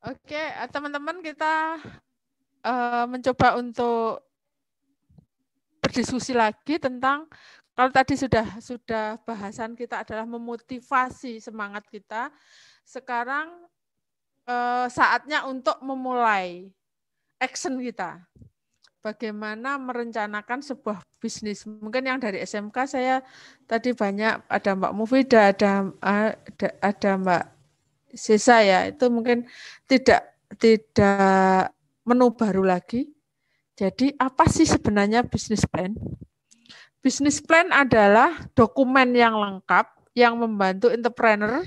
Oke, teman-teman kita mencoba untuk berdiskusi lagi tentang kalau tadi sudah bahasan kita adalah memotivasi semangat kita. Sekarang saatnya untuk memulai action kita. Bagaimana merencanakan sebuah bisnis. Mungkin yang dari SMK saya tadi banyak ada Mbak Mufidah, ada Mbak Sisa ya. Itu mungkin tidak menu baru lagi. Jadi apa sih sebenarnya bisnis plan? Bisnis plan adalah dokumen yang lengkap yang membantu entrepreneur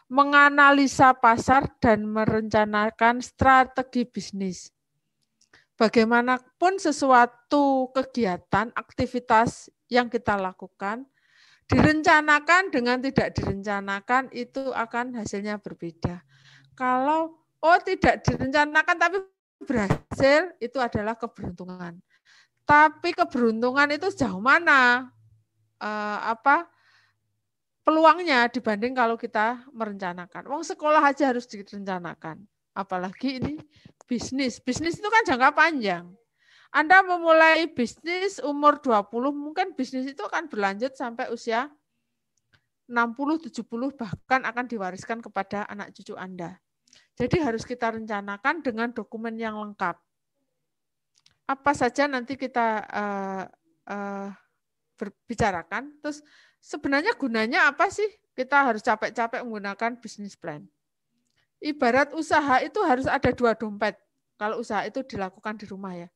menganalisa pasar dan merencanakan strategi bisnis. Bagaimanapun sesuatu kegiatan, aktivitas yang kita lakukan, direncanakan dengan tidak direncanakan itu akan hasilnya berbeda. Kalau tidak direncanakan tapi berhasil, itu adalah keberuntungan. Tapi keberuntungan itu sejauh mana peluangnya dibanding kalau kita merencanakan. Wong sekolah aja harus direncanakan. Apalagi ini bisnis. Bisnis itu kan jangka panjang. Anda memulai bisnis umur 20, mungkin bisnis itu akan berlanjut sampai usia 60, 70, bahkan akan diwariskan kepada anak cucu Anda. Jadi harus kita rencanakan dengan dokumen yang lengkap. Apa saja nanti kita berbicarakan, terus sebenarnya gunanya apa sih kita harus capek-capek menggunakan bisnis plan. Ibarat usaha itu harus ada 2 dompet, kalau usaha itu dilakukan di rumah ya.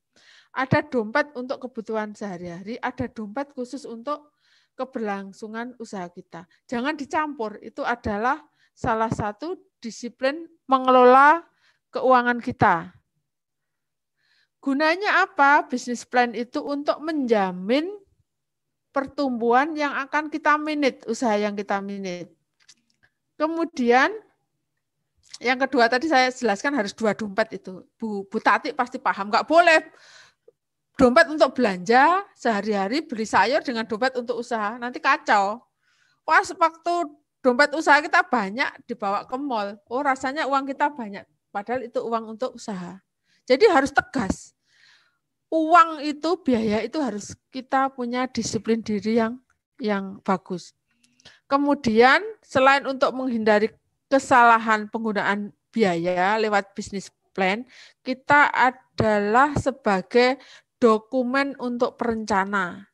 Ada dompet untuk kebutuhan sehari-hari, ada dompet khusus untuk keberlangsungan usaha kita. Jangan dicampur, itu adalah salah satu disiplin mengelola keuangan kita. Gunanya apa? Bisnis plan itu untuk menjamin pertumbuhan yang akan kita manage, usaha yang kita manage. Kemudian yang kedua tadi saya jelaskan harus 2 dompet itu. Bu Tati pasti paham, nggak boleh dompet untuk belanja sehari-hari beli sayur dengan dompet untuk usaha, nanti kacau. Pas waktu dompet usaha kita banyak dibawa ke mall, rasanya uang kita banyak, padahal itu uang untuk usaha. Jadi harus tegas. Uang itu, biaya itu harus kita punya disiplin diri yang bagus. Kemudian selain untuk menghindari kesalahan penggunaan biaya lewat bisnis plan, kita adalah sebagai dokumen untuk perencana.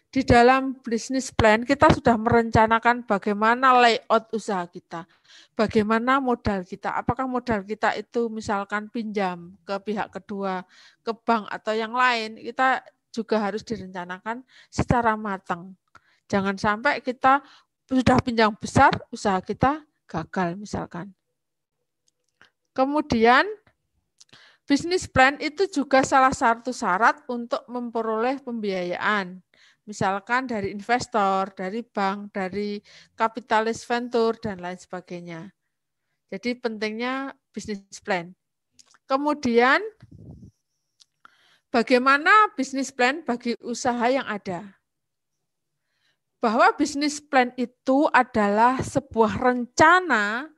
Di dalam bisnis plan kita sudah merencanakan bagaimana layout usaha kita, bagaimana modal kita, apakah modal kita itu misalkan pinjam ke pihak kedua, ke bank atau yang lain, kita juga harus direncanakan secara matang. Jangan sampai kita sudah pinjam besar, usaha kita gagal misalkan. Kemudian bisnis plan itu juga salah satu syarat untuk memperoleh pembiayaan. Misalkan dari investor, dari bank, dari kapitalis venture, dan lain sebagainya. Jadi pentingnya bisnis plan. Kemudian bagaimana bisnis plan bagi usaha yang ada? Bahwa bisnis plan itu adalah sebuah rencana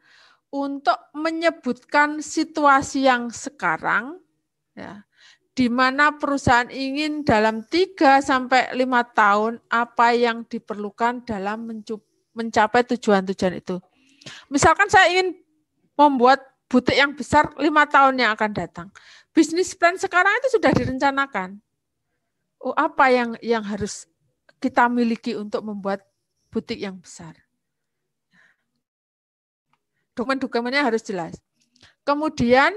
untuk menyebutkan situasi yang sekarang, ya, di mana perusahaan ingin dalam 3 sampai 5 tahun apa yang diperlukan dalam mencapai tujuan-tujuan itu. Misalkan saya ingin membuat butik yang besar 5 tahun yang akan datang. Bisnis plan sekarang itu sudah direncanakan. Apa yang harus kita miliki untuk membuat butik yang besar. Dokumen-dokumennya harus jelas. Kemudian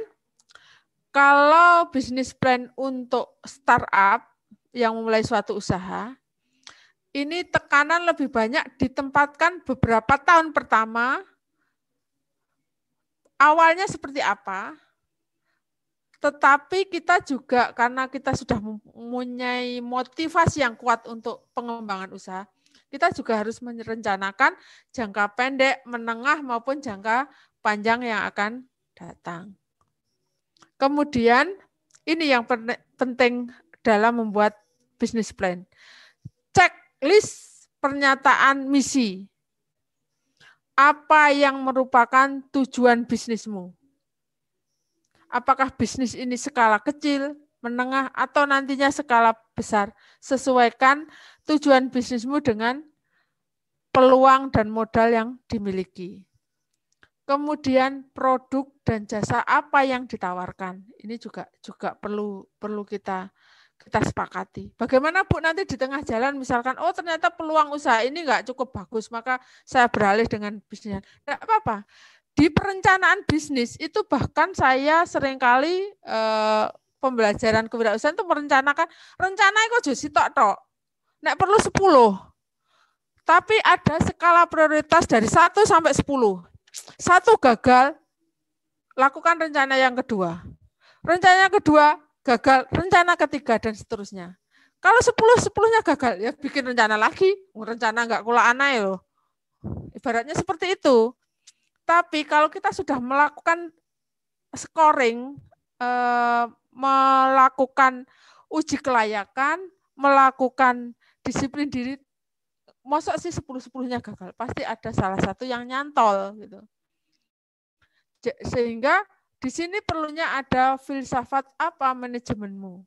kalau bisnis plan untuk startup yang memulai suatu usaha, ini tekanan lebih banyak ditempatkan beberapa tahun pertama. Awalnya seperti apa? Tetapi kita juga karena kita sudah mempunyai motivasi yang kuat untuk pengembangan usaha, kita juga harus merencanakan jangka pendek, menengah maupun jangka panjang yang akan datang. Kemudian ini yang penting dalam membuat bisnis plan. Checklist pernyataan misi. Apa yang merupakan tujuan bisnismu? Apakah bisnis ini skala kecil, menengah, atau nantinya skala besar. Sesuaikan tujuan bisnismu dengan peluang dan modal yang dimiliki. Kemudian produk dan jasa apa yang ditawarkan. Ini juga perlu kita sepakati. Bagaimana Bu nanti di tengah jalan misalkan, oh ternyata peluang usaha ini nggak cukup bagus, maka saya beralih dengan bisnisnya. Nggak apa-apa. Di perencanaan bisnis itu bahkan saya seringkali pembelajaran kewirausahaan itu merencanakan, rencana itu sitok tok. Nek perlu 10. Tapi ada skala prioritas dari 1 sampai 10. 1 gagal, lakukan rencana yang kedua. Rencana yang kedua gagal, rencana ketiga dan seterusnya. Kalau 10-10-nya gagal, ya bikin rencana lagi. Rencana nggak kula anai loh. Ibaratnya seperti itu. Tapi kalau kita sudah melakukan scoring, melakukan uji kelayakan, melakukan disiplin diri, masa sih 10-10-nya gagal? Pasti ada salah satu yang nyantol gitu. Sehingga di sini perlunya ada filsafat apa manajemenmu.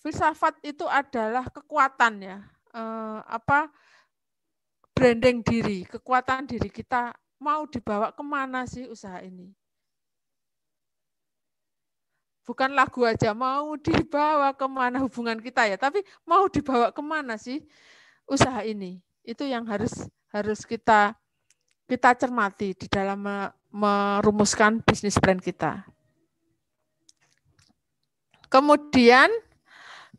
Filsafat itu adalah kekuatan ya, branding diri, kekuatan diri kita mau dibawa kemana sih usaha ini. Bukan lagu aja, mau dibawa kemana hubungan kita ya, tapi mau dibawa kemana sih usaha ini. Itu yang harus kita cermati di dalam merumuskan bisnis plan kita. Kemudian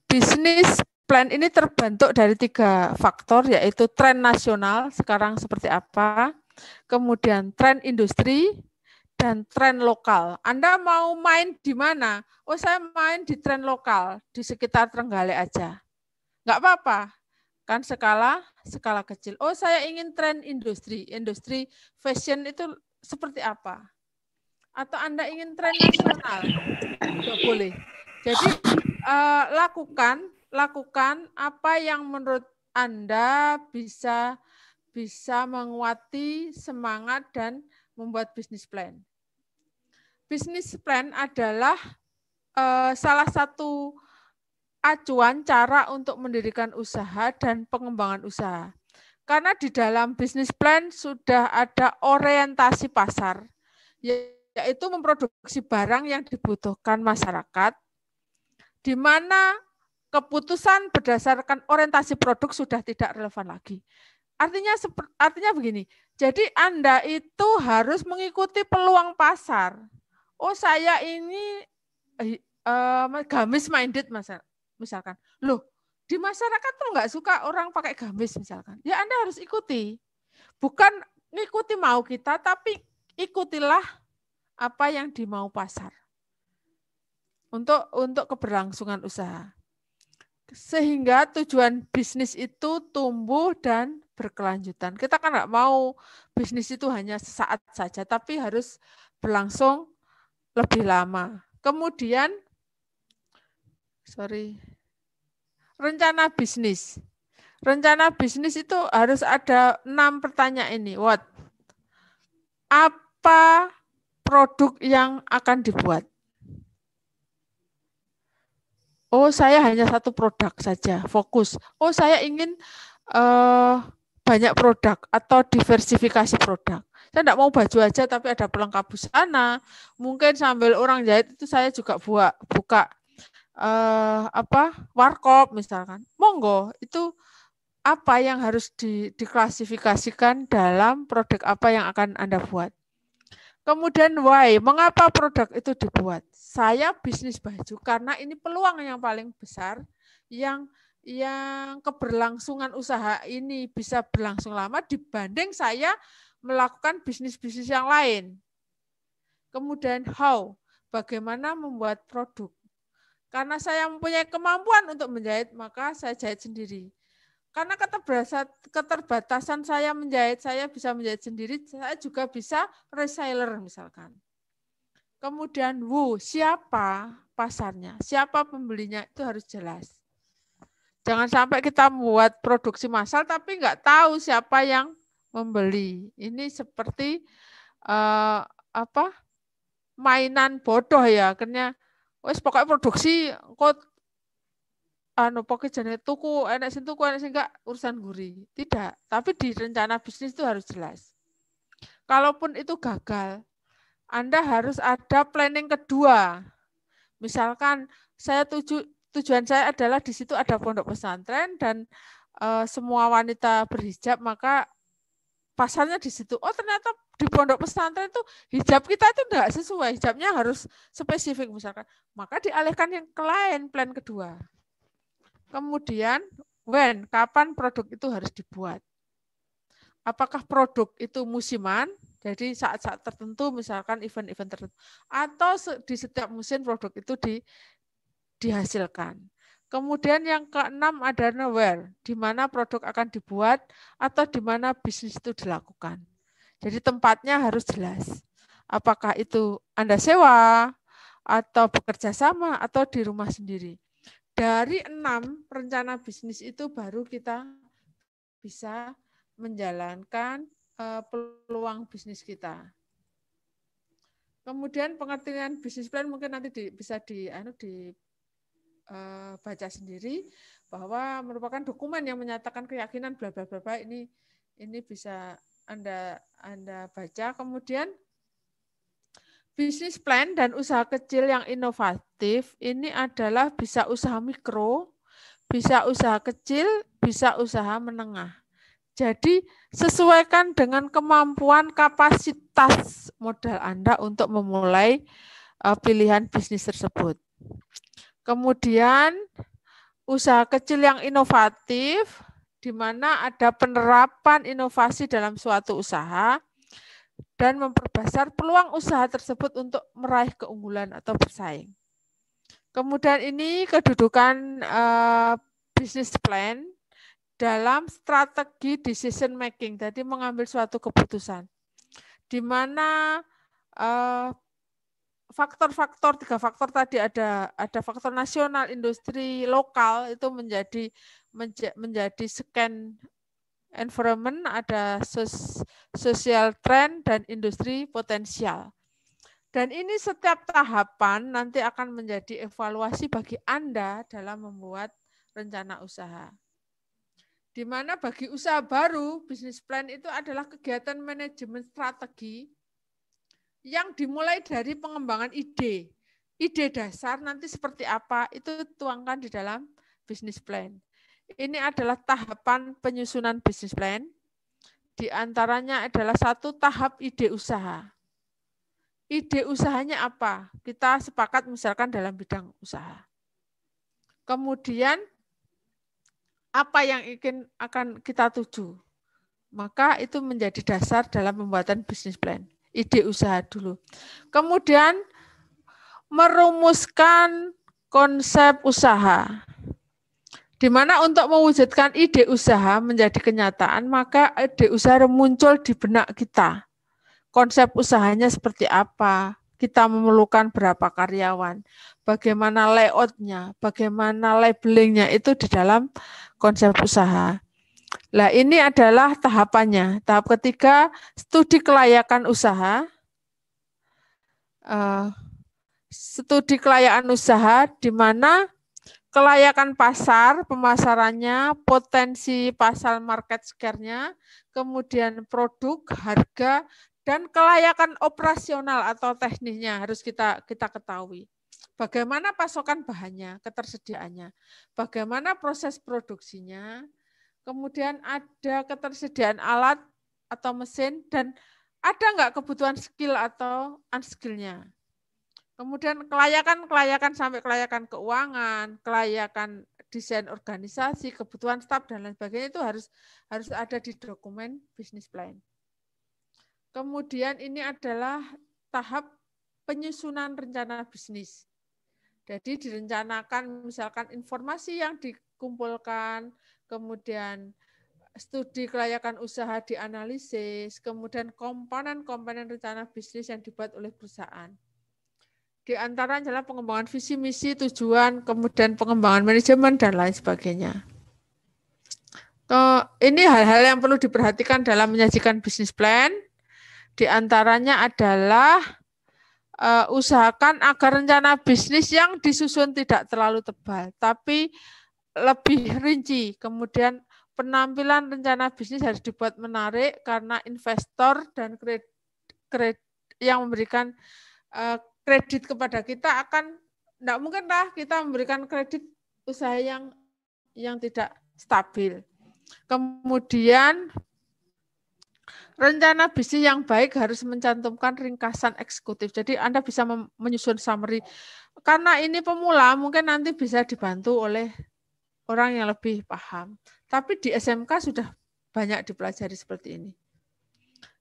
bisnis plan ini terbentuk dari 3 faktor, yaitu tren nasional sekarang seperti apa, kemudian tren industri, dan tren lokal. Anda mau main di mana? Oh, saya main di tren lokal, di sekitar Trenggalek aja. Nggak apa-apa, kan skala kecil. Oh, saya ingin tren industri fashion itu seperti apa? Atau Anda ingin tren nasional? Nggak boleh. Jadi lakukan apa yang menurut Anda bisa menguati semangat dan membuat bisnis plan. Bisnis plan adalah salah satu acuan cara untuk mendirikan usaha dan pengembangan usaha. Karena di dalam bisnis plan sudah ada orientasi pasar, yaitu memproduksi barang yang dibutuhkan masyarakat, di mana keputusan berdasarkan orientasi produk sudah tidak relevan lagi. Artinya begini, jadi Anda itu harus mengikuti peluang pasar. Oh, saya ini gamis minded misalkan. Loh, di masyarakat tuh nggak suka orang pakai gamis misalkan. Ya Anda harus ikuti. Bukan ngikuti mau kita, tapi ikutilah apa yang dimau pasar. Untuk keberlangsungan usaha. Sehingga tujuan bisnis itu tumbuh dan berkelanjutan. Kita kan nggak mau bisnis itu hanya sesaat saja, tapi harus berlangsung lebih lama. Kemudian, rencana bisnis. Rencana bisnis itu harus ada 6 pertanyaan ini. What? Apa produk yang akan dibuat? Oh, saya hanya 1 produk saja, fokus. Oh, saya ingin banyak produk atau diversifikasi produk. Saya tidak mau baju aja tapi ada pelengkap busana. Mungkin sambil orang jahit itu saya juga buka warkop misalkan. Monggo, itu apa yang harus diklasifikasikan dalam produk apa yang akan Anda buat. Kemudian why, mengapa produk itu dibuat? Saya bisnis baju karena ini peluang yang paling besar yang keberlangsungan usaha ini bisa berlangsung lama dibanding saya melakukan bisnis-bisnis yang lain. Kemudian how, bagaimana membuat produk. Karena saya mempunyai kemampuan untuk menjahit, maka saya jahit sendiri. Karena keterbatasan saya menjahit, saya bisa menjahit sendiri, saya juga bisa reseller misalkan. Kemudian siapa pasarnya, siapa pembelinya, itu harus jelas. Jangan sampai kita membuat produksi massal tapi nggak tahu siapa yang membeli. Ini seperti mainan bodoh ya, akhirnya wes pokoknya produksi kok pokoknya jenis tuku enak sih enggak urusan guri. Tidak, tapi di rencana bisnis itu harus jelas. Kalaupun itu gagal, Anda harus ada planning kedua. Misalkan tujuan saya adalah di situ ada pondok pesantren dan semua wanita berhijab, maka pasarnya di situ. Oh, ternyata di pondok pesantren itu hijab kita itu enggak sesuai, hijabnya harus spesifik misalkan. Maka dialihkan yang ke lain, plan kedua. Kemudian, kapan produk itu harus dibuat? Apakah produk itu musiman, jadi saat-saat tertentu, misalkan event-event tertentu, atau di setiap musim produk itu dihasilkan. Kemudian yang keenam adalah where, di mana produk akan dibuat atau di mana bisnis itu dilakukan. Jadi tempatnya harus jelas. Apakah itu Anda sewa, atau bekerja sama, atau di rumah sendiri. Dari 6 rencana bisnis itu baru kita bisa menjalankan peluang bisnis kita. Kemudian pengertian bisnis plan mungkin nanti bisa dibaca sendiri, bahwa merupakan dokumen yang menyatakan keyakinan bla bla bla. Ini bisa Anda baca. Kemudian bisnis plan dan usaha kecil yang inovatif ini adalah bisa usaha mikro, bisa usaha kecil, bisa usaha menengah. Jadi sesuaikan dengan kemampuan kapasitas modal Anda untuk memulai pilihan bisnis tersebut. Kemudian usaha kecil yang inovatif, di mana ada penerapan inovasi dalam suatu usaha, dan memperbesar peluang usaha tersebut untuk meraih keunggulan atau bersaing. Kemudian ini kedudukan business plan dalam strategi decision making, jadi mengambil suatu keputusan, di mana faktor-faktor, 3 faktor tadi ada faktor nasional, industri, lokal, itu menjadi scan environment, ada social trend, dan industri potensial. Dan ini setiap tahapan nanti akan menjadi evaluasi bagi Anda dalam membuat rencana usaha. Di mana bagi usaha baru, bisnis plan itu adalah kegiatan manajemen strategi yang dimulai dari pengembangan ide. Ide dasar nanti seperti apa, itu tuangkan di dalam bisnis plan. Ini adalah tahapan penyusunan bisnis plan. Di antaranya adalah 1 tahap ide usaha. Ide usahanya apa? Kita sepakat misalkan dalam bidang usaha. Kemudian apa yang akan kita tuju? Maka itu menjadi dasar dalam pembuatan bisnis plan. Ide usaha dulu. Kemudian merumuskan konsep usaha. Di mana untuk mewujudkan ide usaha menjadi kenyataan, maka ide usaha muncul di benak kita. Konsep usahanya seperti apa, kita memerlukan berapa karyawan, bagaimana layout-nya, bagaimana labelingnya, itu di dalam konsep usaha. Nah, ini adalah tahapannya. Tahap ketiga, studi kelayakan usaha. Studi kelayakan usaha di mana kelayakan pasar, pemasarannya, potensi pasar market share-nya, kemudian produk, harga, dan kelayakan operasional atau teknisnya harus kita ketahui. Bagaimana pasokan bahannya, ketersediaannya, bagaimana proses produksinya, kemudian ada ketersediaan alat atau mesin, dan ada nggak kebutuhan skill atau unskill-nya. Kemudian kelayakan sampai kelayakan keuangan, kelayakan desain organisasi, kebutuhan staf, dan lain sebagainya itu harus ada di dokumen bisnis plan. Kemudian ini adalah tahap penyusunan rencana bisnis. Jadi direncanakan misalkan informasi yang dikumpulkan, kemudian studi kelayakan usaha dianalisis, kemudian komponen-komponen rencana bisnis yang dibuat oleh perusahaan. Di antara adalah pengembangan visi, misi, tujuan, kemudian pengembangan manajemen, dan lain sebagainya. Ini hal-hal yang perlu diperhatikan dalam menyajikan bisnis plan. Di antaranya adalah usahakan agar rencana bisnis yang disusun tidak terlalu tebal, tapi lebih rinci. Kemudian penampilan rencana bisnis harus dibuat menarik karena investor dan kredit yang memberikan kredit kepada kita akan tidak mungkinlah kita memberikan kredit usaha yang tidak stabil. Kemudian rencana bisnis yang baik harus mencantumkan ringkasan eksekutif. Jadi Anda bisa menyusun summary. Karena ini pemula, mungkin nanti bisa dibantu oleh orang yang lebih paham. Tapi di SMK sudah banyak dipelajari seperti ini.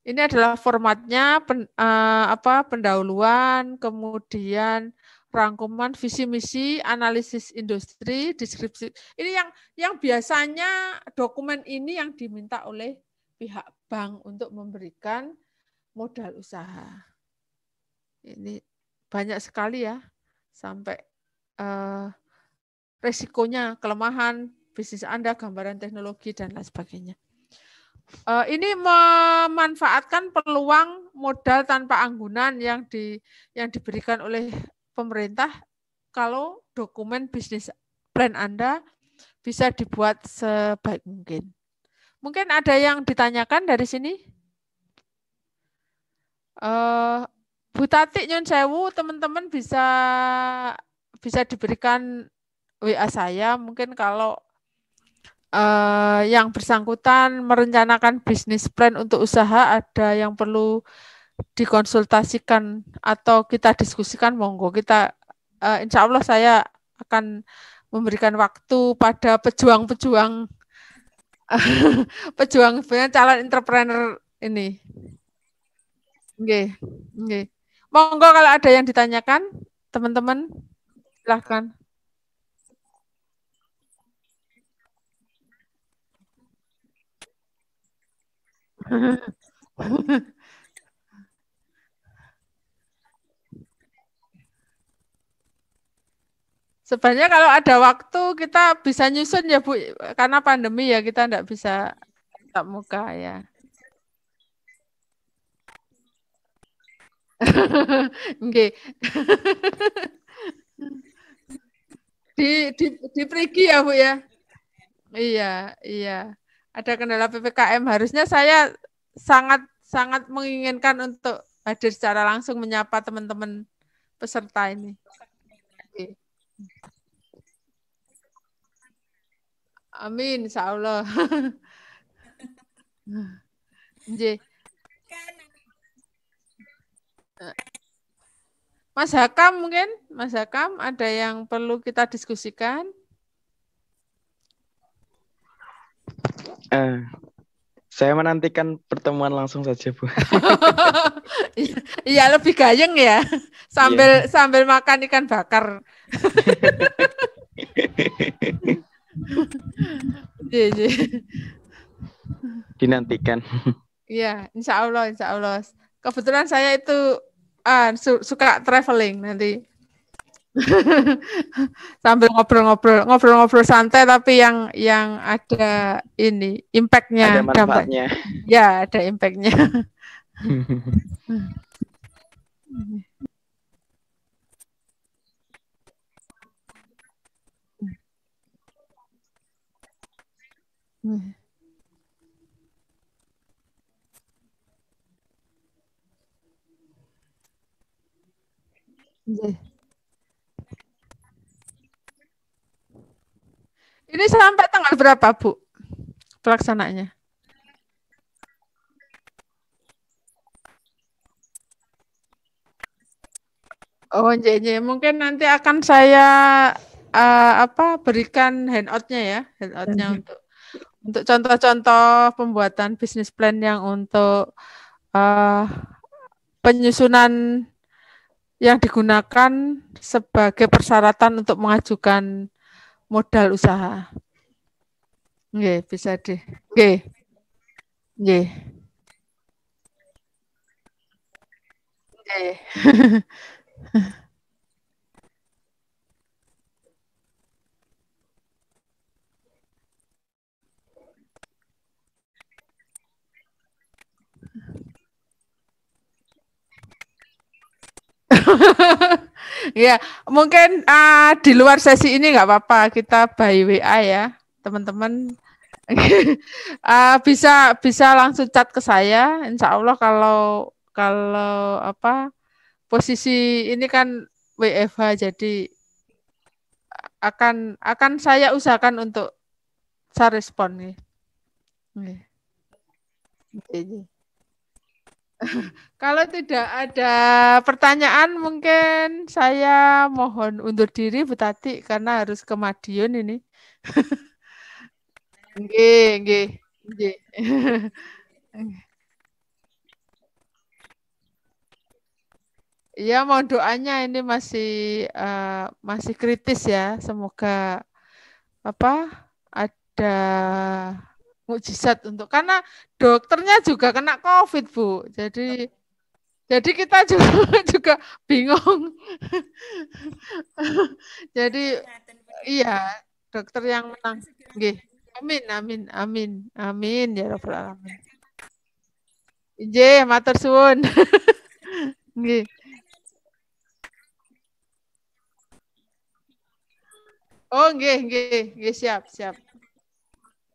Ini adalah formatnya pendahuluan, kemudian rangkuman visi misi, analisis industri, deskripsi. Ini yang biasanya dokumen ini yang diminta oleh pihak bank untuk memberikan modal usaha. Ini banyak sekali ya, sampai resikonya, kelemahan bisnis Anda, gambaran teknologi, dan lain sebagainya. Ini memanfaatkan peluang modal tanpa anggunan yang diberikan oleh pemerintah kalau dokumen bisnis plan Anda bisa dibuat sebaik mungkin. Mungkin ada yang ditanyakan dari sini? Bu Tati nyun sewu, teman-teman bisa diberikan WA saya. Mungkin kalau yang bersangkutan merencanakan bisnis plan untuk usaha, ada yang perlu dikonsultasikan atau kita diskusikan, monggo. Kita insya Allah saya akan memberikan waktu pada pejuang-pejuang calon entrepreneur ini. Nggih, nggih. Monggo kalau ada yang ditanyakan, teman-teman, silahkan. Sebenarnya kalau ada waktu kita bisa nyusun ya Bu, karena pandemi ya kita enggak bisa tatap muka ya. Nggih. Di perigi ya Bu ya. Iya, iya. Ada kendala PPKM, harusnya saya sangat menginginkan untuk hadir secara langsung menyapa teman-teman peserta ini. Amin, insya Allah. Mas Hakam mungkin, Mas Hakam ada yang perlu kita diskusikan? Saya menantikan pertemuan langsung saja, Bu. Iya, lebih gayeng ya, sambil makan ikan bakar. Dinantikan. Iya, insya Allah. Kebetulan saya itu suka traveling nanti. Sambil ngobrol santai, tapi yang ada ini impact-nya, ada manfaatnya. Ya, ada impact-nya. Ini sampai tanggal berapa, Bu, pelaksananya? Oh, mungkin nanti akan saya berikan handout-nya ya, untuk contoh-contoh pembuatan bisnis plan yang untuk penyusunan yang digunakan sebagai persyaratan untuk mengajukan modal usaha. Nggih, bisa deh. Nggih. Nggih. Nggih. Ya, mungkin di luar sesi ini nggak apa-apa, kita by WA ya, teman-teman. Bisa bisa langsung chat ke saya. Insya Allah kalau kalau apa posisi ini kan WFH, jadi akan saya usahakan untuk saya respon nih. Kalau tidak ada pertanyaan, mungkin saya mohon undur diri, Bu Tati, karena harus ke Madiun ini. Nggih, nggih, nggih. Ya, mohon doanya ini masih kritis ya. Semoga apa ada mukjizat untuk karena dokternya juga kena COVID, Bu. Jadi kita juga juga bingung. Jadi iya, dokter yang menang. Nggih. Amin, amin, amin, amin ya rabbal alamin. Nggih, matur suwun. Nggih. Oh, nggih, nggih, nggih siap, siap.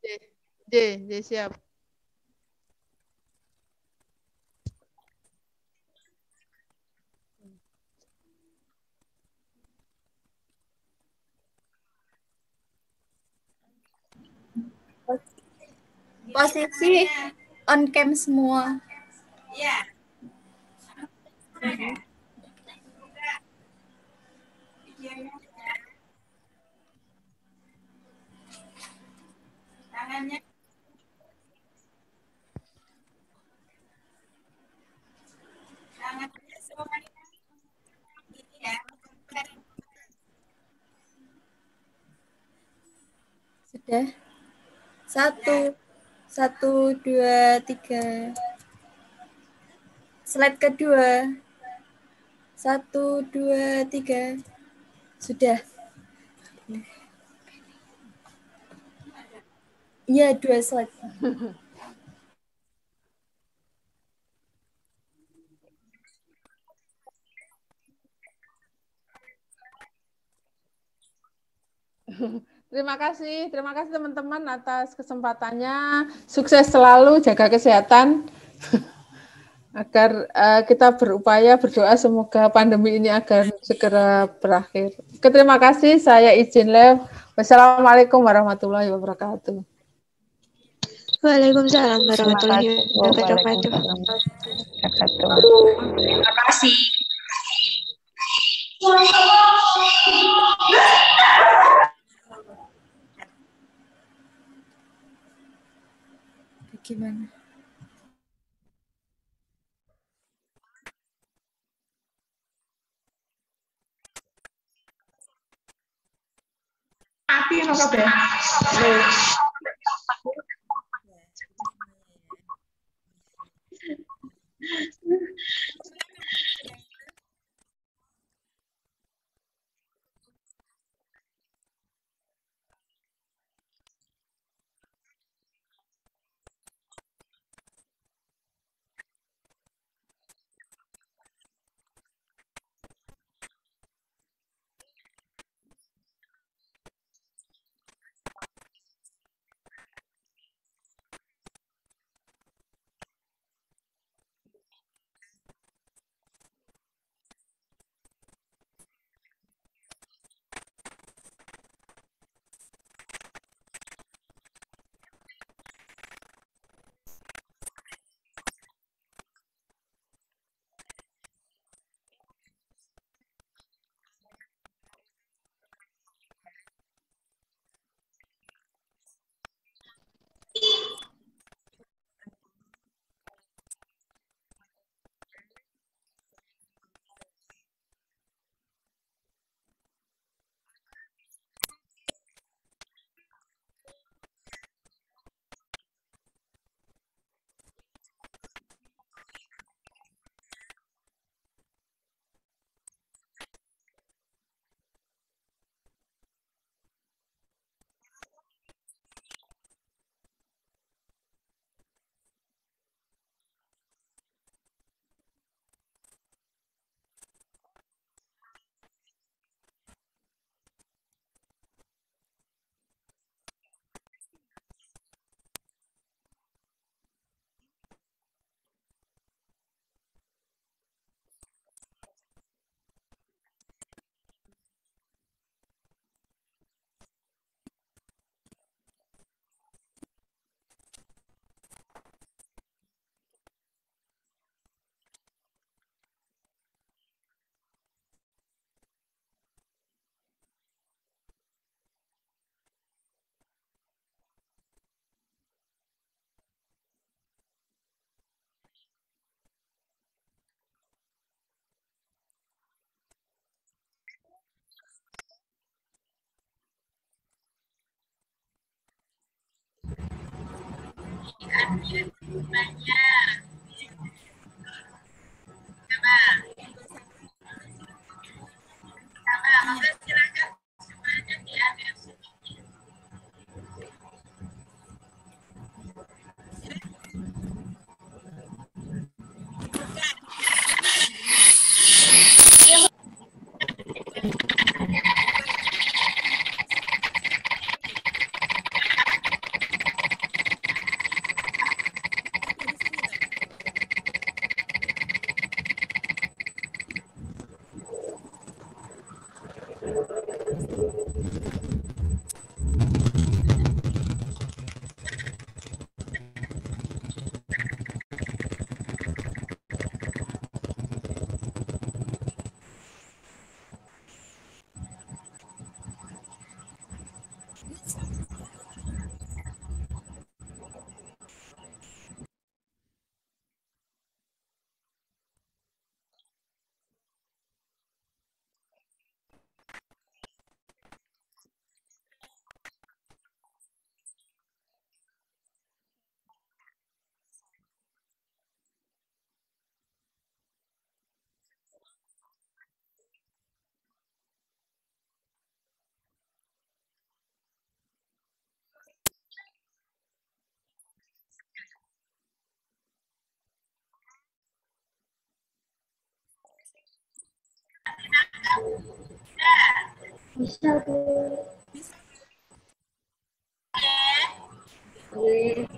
Nggih, nggih, nggih siap. Posisi on cam semua. Sudah. Satu, dua, tiga. Slide kedua. Satu, dua, tiga. Sudah. Iya, 2 slide. Terima kasih teman-teman atas kesempatannya. Sukses selalu, jaga kesehatan. Agar kita berupaya berdoa semoga pandemi ini akan segera berakhir. Terima kasih, saya izin live. Wassalamualaikum warahmatullahi wabarakatuh. Waalaikumsalam warahmatullahi wabarakatuh. Terima kasih. Bagaimana? Mati no kabeh. Bisa, Bu. Oke.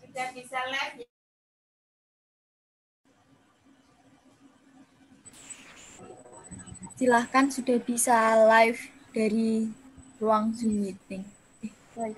Sudah bisa live. Silahkan sudah bisa live dari ruang Zoom meeting. Live.